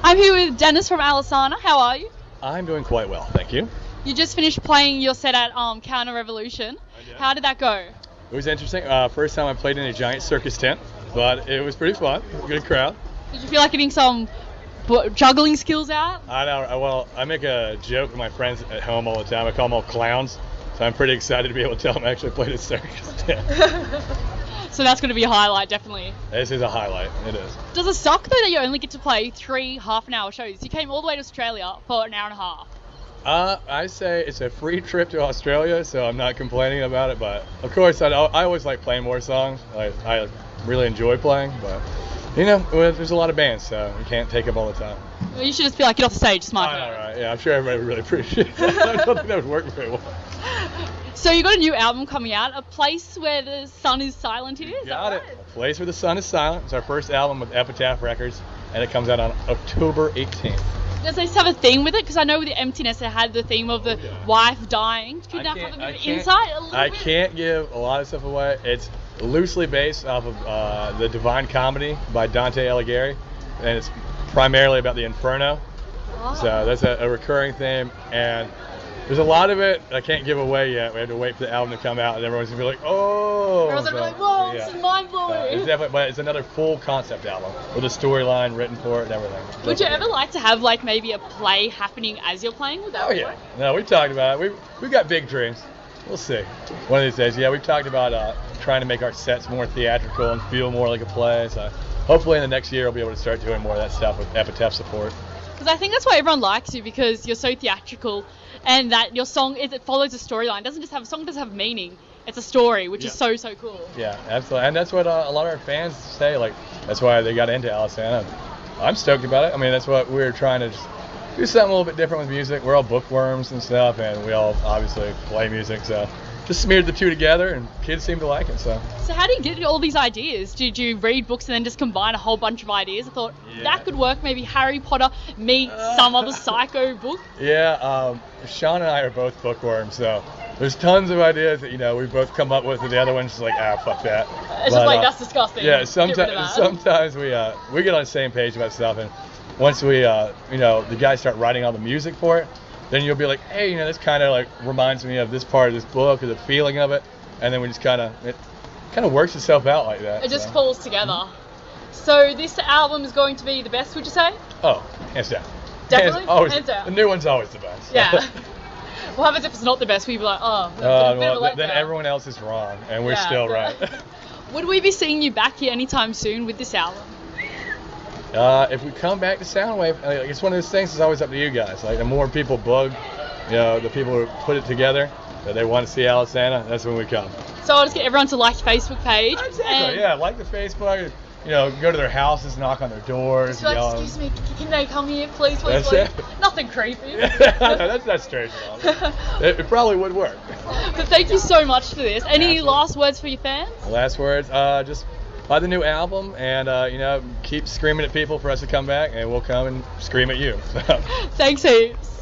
I'm here with Dennis from Alesana. How are you? I'm doing quite well, thank you. You just finished playing your set at Counter Revolution. How did that go? It was interesting. First time I played in a giant circus tent, but it was pretty fun. Good crowd. Did you feel like getting some juggling skills out? I know. Well, I make a joke with my friends at home all the time. I call them all clowns. So I'm pretty excited to be able to tell them I actually played a circus tent. So that's going to be a highlight, definitely. This is a highlight. It is. Does it suck though that you only get to play 3 half-an-hour shows? You came all the way to Australia for an hour and a half. I say it's a free trip to Australia, so I'm not complaining about it. But of course, I always like playing more songs. I really enjoy playing, but there's a lot of bands, so you can't take them all the time. Well, you should just be like, get off the stage, smart. All right. Yeah, I'm sure everybody would really appreciate that. I don't think that would work very well. So you got a new album coming out, A Place Where the Sun is Silent Here, is Got that it. right? A Place Where the Sun is Silent. It's our first album with Epitaph Records, and it comes out on October 18th. Does this have a theme with it? Because I know with the Emptiness it had the theme of the wife dying. Could you have a bit of insight? I can't give a lot of stuff away. It's loosely based off of the Divine Comedy by Dante Alighieri, and it's primarily about the Inferno. Oh. So that's a recurring theme, and there's a lot of it I can't give away yet. We have to wait for the album to come out, and everyone's gonna be like, "Oh!" Everyone's gonna be like, "Whoa, this is mind blowing!" But it's another full concept album with a storyline written for it and everything. Would you ever like to have maybe a play happening as you're playing? Would that yeah. No, we've talked about it. We've got big dreams. We'll see. One of these days. Yeah, we've talked about trying to make our sets more theatrical and feel more like a play. So hopefully in the next year we'll be able to start doing more of that stuff with Epitaph support. Because I think that's why everyone likes you, because you're so theatrical, and that your song it follows a storyline. Song doesn't have meaning. It's a story, which is so cool. Yeah, absolutely. And that's what a lot of our fans say. That's why they got into Alesana. I'm stoked about it. I mean, that's what we're trying to just do, something a little bit different with music. We're all bookworms and stuff, and we all obviously play music, so just smeared the two together, and kids seem to like it. So how do you get all these ideas? Did you read books and then just combine a whole bunch of ideas? I thought that could work. Maybe Harry Potter meets some other psycho book. Yeah, Sean and I are both bookworms, so there's tons of ideas that we've both come up with, and the other one's just like, fuck that. It's just like, that's disgusting. Yeah, sometimes we get on the same page about stuff, and once we the guys start writing all the music for it, then you'll be like, hey, this kind of reminds me of this part of this book, or the feeling of it, and then we just it kind of works itself out like that. It just falls together. Mm-hmm. So this album is going to be the best, would you say? Oh, hands down. Definitely? Hands down. The new one's always the best. Yeah. What happens if it's not the best? We'd be like, then everyone else is wrong, and we're still right. Would we be seeing you back here anytime soon with this album? If we come back to Soundwave, it's one of those things that's always up to you guys. The more people bug, the people who put it together, that they want to see Alesana, that's when we come. So I'll just get everyone to like the Facebook page. Exactly, like the Facebook. Go to their houses, knock on their doors. Excuse me, can they come here, please? That's it. Nothing creepy. No, that's not strange at all. It probably would work. But thank you so much for this. Any last words for your fans? Last words, just buy the new album, and keep screaming at people for us to come back, and we'll come and scream at you. Thanks heaps.